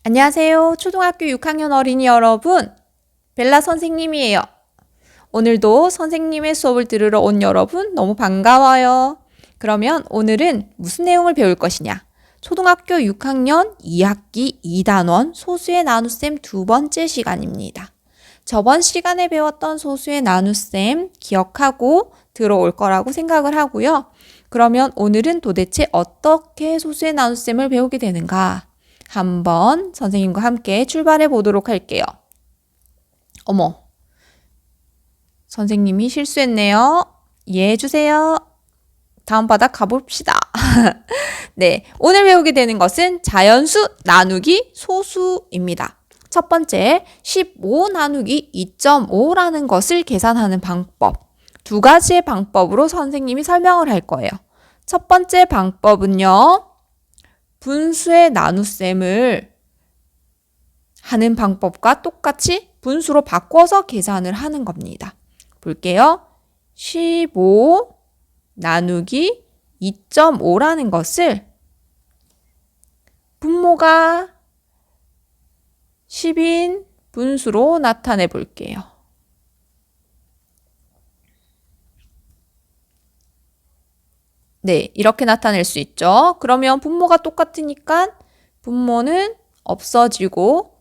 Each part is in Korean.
안녕하세요. 초등학교 6학년 어린이 여러분, 벨라 선생님이에요. 오늘도 선생님의 수업을 들으러 온 여러분 너무 반가워요. 그러면 오늘은 무슨 내용을 배울 것이냐? 초등학교 6학년 2학기 2단원 소수의 나눗셈 두 번째 시간입니다. 저번 시간에 배웠던 소수의 나눗셈 기억하고 들어올 거라고 생각을 하고요. 그러면 오늘은 도대체 어떻게 소수의 나눗셈을 배우게 되는가? 한번 선생님과 함께 출발해 보도록 할게요. 어머, 선생님이 실수했네요. 이해해 주세요. 다음 바닥 가봅시다. 네, 오늘 배우게 되는 것은 자연수 나누기 소수입니다. 첫 번째, 15 나누기 2.5라는 것을 계산하는 방법. 두 가지의 방법으로 선생님이 설명을 할 거예요. 첫 번째 방법은요. 분수의 나눗셈을 하는 방법과 똑같이 분수로 바꿔서 계산을 하는 겁니다. 볼게요. 15 나누기 2.5라는 것을 분모가 10인 분수로 나타내 볼게요. 네, 이렇게 나타낼 수 있죠. 그러면 분모가 똑같으니까 분모는 없어지고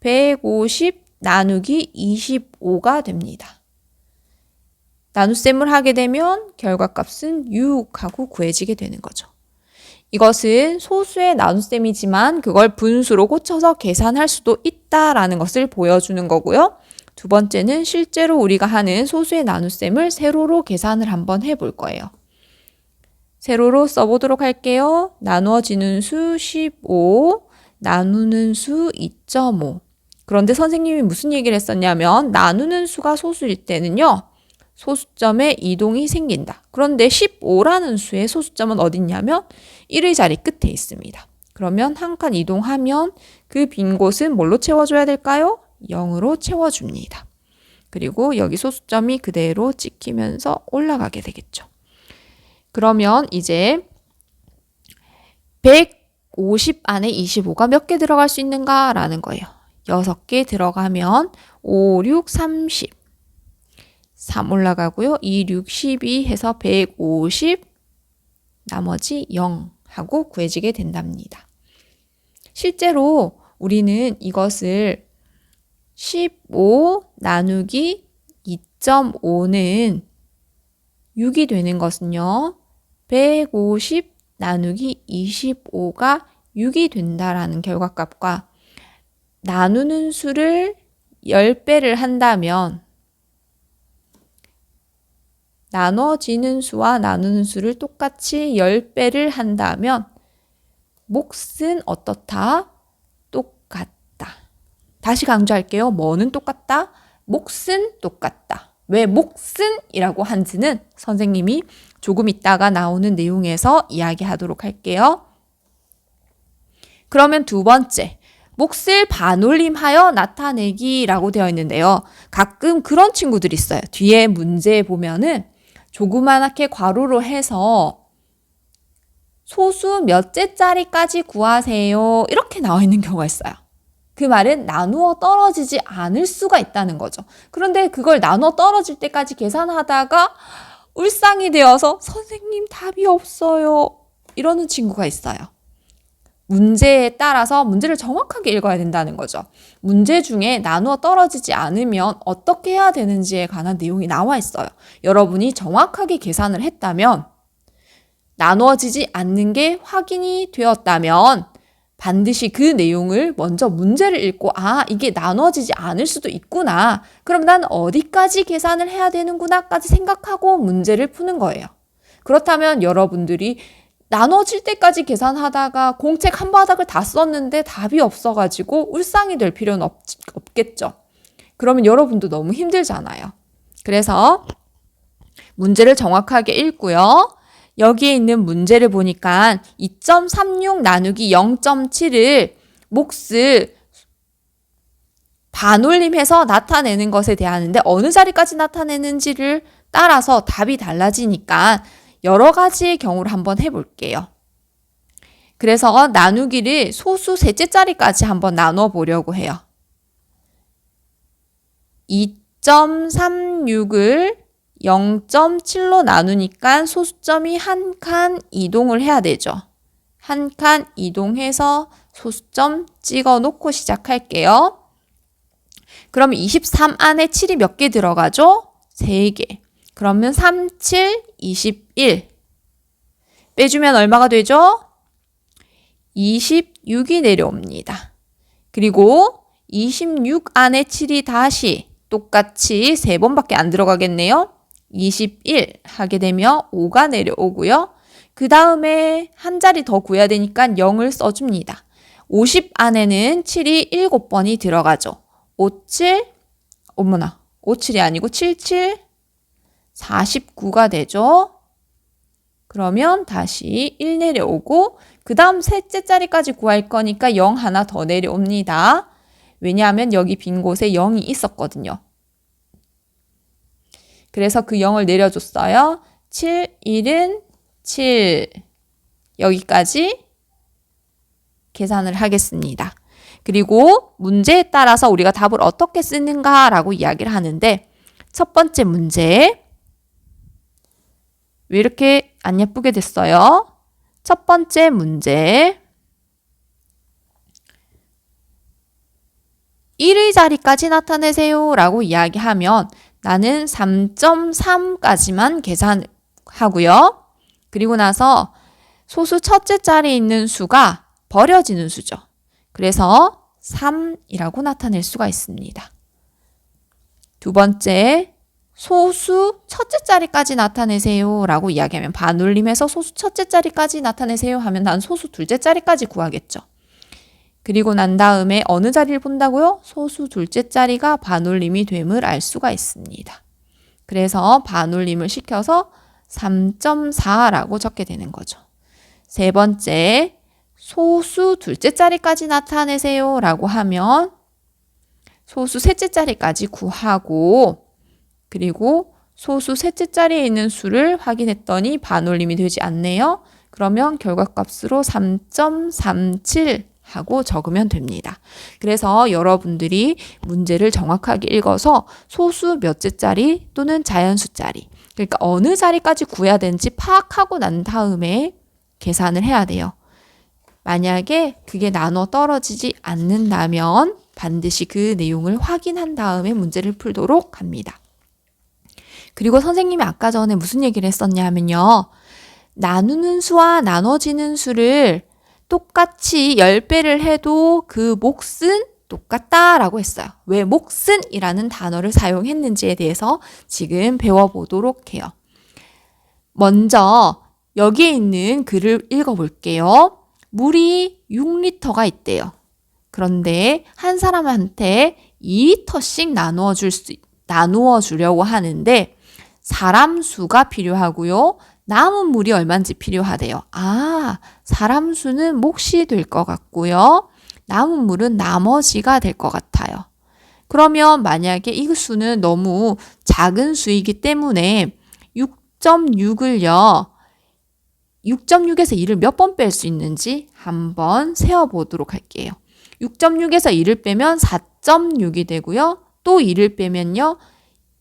150 나누기 25가 됩니다. 나눗셈을 하게 되면 결과값은 6하고 구해지게 되는 거죠. 이것은 소수의 나눗셈이지만 그걸 분수로 고쳐서 계산할 수도 있다라는 것을 보여주는 거고요. 두 번째는 실제로 우리가 하는 소수의 나눗셈을 세로로 계산을 한번 해볼 거예요. 세로로 써보도록 할게요. 나누어지는 수 15, 나누는 수 2.5. 그런데 선생님이 무슨 얘기를 했었냐면 나누는 수가 소수일 때는요. 소수점에 이동이 생긴다. 그런데 15라는 수의 소수점은 어디 있냐면 1의 자리 끝에 있습니다. 그러면 한 칸 이동하면 그 빈 곳은 뭘로 채워줘야 될까요? 0으로 채워줍니다. 그리고 여기 소수점이 그대로 찍히면서 올라가게 되겠죠. 그러면 이제 150 안에 25가 몇 개 들어갈 수 있는가라는 거예요. 6개 들어가면 5, 6, 30. 3 올라가고요. 2, 6, 12 해서 150, 나머지 0 하고 구해지게 된답니다. 실제로 우리는 이것을 15 나누기 2.5는 6이 되는 것은요. 150 나누기 25가 6이 된다라는 결과값과 나누는 수를 10배를 한다면 나눠지는 수와 나누는 수를 똑같이 10배를 한다면 몫은 어떻다? 똑같다. 다시 강조할게요. 뭐는 똑같다? 몫은 똑같다. 왜 몫은? 이라고 한지는 선생님이 조금 있다가 나오는 내용에서 이야기하도록 할게요. 그러면 두 번째, 몫을 반올림하여 나타내기라고 되어 있는데요. 가끔 그런 친구들이 있어요. 뒤에 문제에 보면은 조그맣게 괄호로 해서 소수 몇째짜리까지 구하세요. 이렇게 나와 있는 경우가 있어요. 그 말은 나누어 떨어지지 않을 수가 있다는 거죠. 그런데 그걸 나누어 떨어질 때까지 계산하다가 울상이 되어서 선생님 답이 없어요. 이러는 친구가 있어요. 문제에 따라서 문제를 정확하게 읽어야 된다는 거죠. 문제 중에 나누어 떨어지지 않으면 어떻게 해야 되는지에 관한 내용이 나와 있어요. 여러분이 정확하게 계산을 했다면 나누어지지 않는 게 확인이 되었다면 반드시 그 내용을 먼저 문제를 읽고 이게 나눠지지 않을 수도 있구나. 그럼 난 어디까지 계산을 해야 되는구나까지 생각하고 문제를 푸는 거예요. 그렇다면 여러분들이 나눠질 때까지 계산하다가 공책 한 바닥을 다 썼는데 답이 없어가지고 울상이 될 필요는 없겠죠. 그러면 여러분도 너무 힘들잖아요. 그래서 문제를 정확하게 읽고요. 여기에 있는 문제를 보니까 2.36 나누기 0.7을 몫을 반올림해서 나타내는 것에 대하는데 어느 자리까지 나타내는지를 따라서 답이 달라지니까 여러 가지의 경우를 한번 해볼게요. 그래서 나누기를 소수 셋째 자리까지 한번 나눠 보려고 해요. 2.36을 0.7로 나누니까 소수점이 한 칸 이동을 해야 되죠. 한 칸 이동해서 소수점 찍어 놓고 시작할게요. 그럼 23 안에 7이 몇 개 들어가죠? 3개. 그러면 3, 7, 21. 빼주면 얼마가 되죠? 26이 내려옵니다. 그리고 26 안에 7이 다시 똑같이 3번밖에 안 들어가겠네요. 21 하게 되면 5가 내려오고요. 그 다음에 한 자리 더 구해야 되니까 0을 써줍니다. 50 안에는 7이 7번이 들어가죠. 57, 어머나, 57이 아니고 77, 49가 되죠. 그러면 다시 1 내려오고 그 다음 셋째 자리까지 구할 거니까 0 하나 더 내려옵니다. 왜냐하면 여기 빈 곳에 0이 있었거든요. 그래서 그 0을 내려줬어요. 7, 1은 7. 여기까지 계산을 하겠습니다. 그리고 문제에 따라서 우리가 답을 어떻게 쓰는가라고 이야기를 하는데 첫 번째 문제 왜 이렇게 안 예쁘게 됐어요? 첫 번째 문제 1의 자리까지 나타내세요 라고 이야기하면 나는 3.3까지만 계산하고요. 그리고 나서 소수 첫째 자리에 있는 수가 버려지는 수죠. 그래서 3이라고 나타낼 수가 있습니다. 두 번째, 소수 첫째 자리까지 나타내세요 라고 이야기하면 반올림해서 소수 첫째 자리까지 나타내세요 하면 난 소수 둘째 자리까지 구하겠죠. 그리고 난 다음에 어느 자리를 본다고요? 소수 둘째 자리가 반올림이 됨을 알 수가 있습니다. 그래서 반올림을 시켜서 3.4라고 적게 되는 거죠. 세 번째, 소수 둘째 자리까지 나타내세요 라고 하면 소수 셋째 자리까지 구하고 그리고 소수 셋째 자리에 있는 수를 확인했더니 반올림이 되지 않네요. 그러면 결과값으로 3.37 하고 적으면 됩니다. 그래서 여러분들이 문제를 정확하게 읽어서 소수 몇째 자리 또는 자연수 자리 그러니까 어느 자리까지 구해야 되는지 파악하고 난 다음에 계산을 해야 돼요. 만약에 그게 나눠 떨어지지 않는다면 반드시 그 내용을 확인한 다음에 문제를 풀도록 합니다. 그리고 선생님이 아까 전에 무슨 얘기를 했었냐 하면요. 나누는 수와 나눠지는 수를 똑같이 10배를 해도 그 몫은 똑같다라고 했어요. 왜 몫은이라는 단어를 사용했는지에 대해서 지금 배워보도록 해요. 먼저 여기에 있는 글을 읽어볼게요. 물이 6리터가 있대요. 그런데 한 사람한테 2리터씩 나누어 주려고 하는데 사람 수가 필요하고요. 남은 물이 얼마인지 필요하대요. 아, 사람 수는 몫이 될 것 같고요. 남은 물은 나머지가 될 것 같아요. 그러면 만약에 이 수는 너무 작은 수이기 때문에 6.6을요. 6.6에서 2를 몇 번 뺄 수 있는지 한번 세어보도록 할게요. 6.6에서 2를 빼면 4.6이 되고요. 또 2를 빼면요.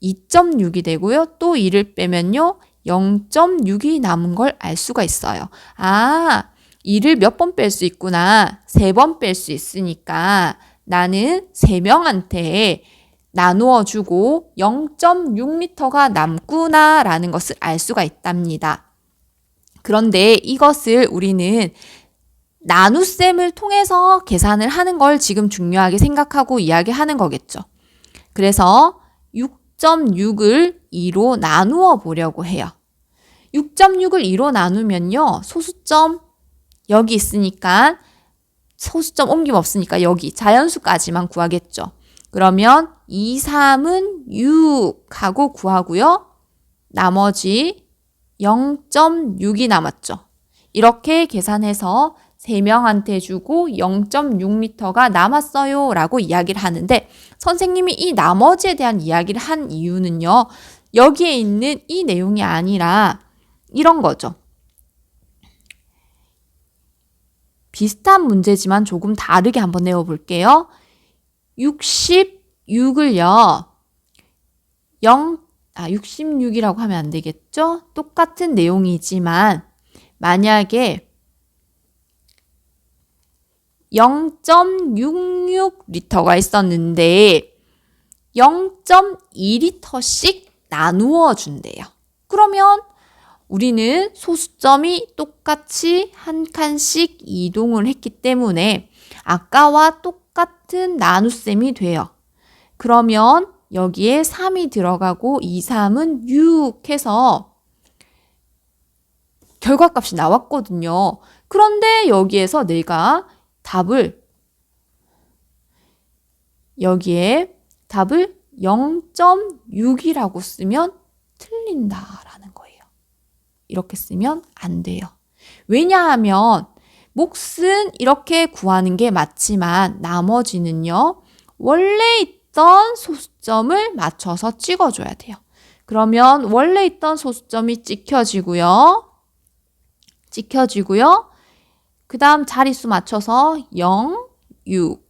2.6이 되고요. 또 2를 빼면요. 0.6이 남은 걸 알 수가 있어요. 아, 2를 몇 번 뺄 수 있구나. 3번 뺄 수 있으니까 나는 3명한테 나누어 주고 0.6리터가 남구나 라는 것을 알 수가 있답니다. 그런데 이것을 우리는 나눗셈을 통해서 계산을 하는 걸 지금 중요하게 생각하고 이야기하는 거겠죠. 그래서 6.6을 2로 나누어 보려고 해요. 6.6을 2로 나누면요. 소수점 여기 있으니까 소수점 옮김 없으니까 여기 자연수까지만 구하겠죠. 그러면 2, 3은 6 하고 구하고요. 나머지 0.6이 남았죠. 이렇게 계산해서 3명한테 주고 0.6리터가 남았어요 라고 이야기를 하는데 선생님이 이 나머지에 대한 이야기를 한 이유는요. 여기에 있는 이 내용이 아니라 이런 거죠. 비슷한 문제지만 조금 다르게 한번 내어볼게요. 66을요. 66이라고 하면 안 되겠죠? 똑같은 내용이지만 만약에 0.66리터가 있었는데 0.2리터씩 나누어 준대요. 그러면 우리는 소수점이 똑같이 한 칸씩 이동을 했기 때문에 아까와 똑같은 나눗셈이 돼요. 그러면 여기에 3이 들어가고 2, 3은 6 해서 결과값이 나왔거든요. 그런데 여기에서 내가 여기에 답을 0.6이라고 쓰면 틀린다라는 거예요. 이렇게 쓰면 안 돼요. 왜냐하면 몫은 이렇게 구하는 게 맞지만 나머지는요. 원래 있던 소수점을 맞춰서 찍어줘야 돼요. 그러면 원래 있던 소수점이 찍혀지고요. 그 다음 자릿수 맞춰서 0, 6.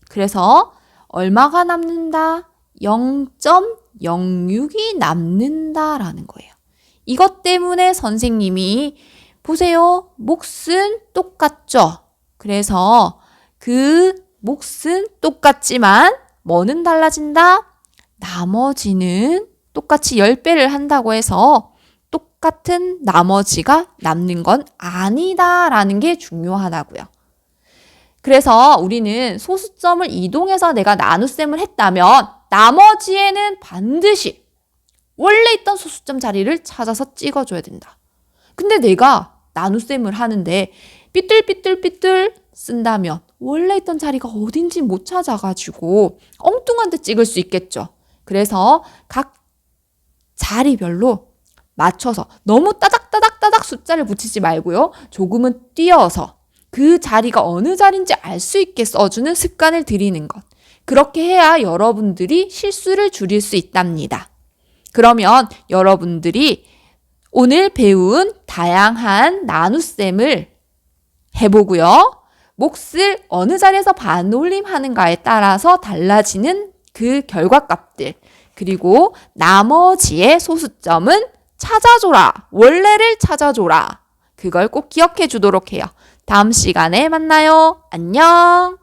그래서 얼마가 남는다? 0.06이 남는다라는 거예요. 이것 때문에 선생님이 보세요. 몫은 똑같죠? 그래서 그 몫은 똑같지만 뭐는 달라진다? 나머지는 똑같이 10배를 한다고 해서 똑같은 나머지가 남는 건 아니다라는 게 중요하다고요. 그래서 우리는 소수점을 이동해서 내가 나눗셈을 했다면 나머지에는 반드시 원래 있던 소수점 자리를 찾아서 찍어줘야 된다. 근데 내가 나눗셈을 하는데 삐뚤삐뚤삐뚤 쓴다면 원래 있던 자리가 어딘지 못 찾아가지고 엉뚱한 데 찍을 수 있겠죠. 그래서 각 자리별로 맞춰서 너무 따닥따닥따닥 숫자를 붙이지 말고요. 조금은 띄어서 그 자리가 어느 자리인지 알 수 있게 써주는 습관을 들이는 것. 그렇게 해야 여러분들이 실수를 줄일 수 있답니다. 그러면 여러분들이 오늘 배운 다양한 나눗셈을 해보고요. 몫을 어느 자리에서 반올림하는가에 따라서 달라지는 그 결과값들, 그리고 나머지의 소수점은 찾아줘라. 원래를 찾아줘라. 그걸 꼭 기억해 주도록 해요. 다음 시간에 만나요. 안녕.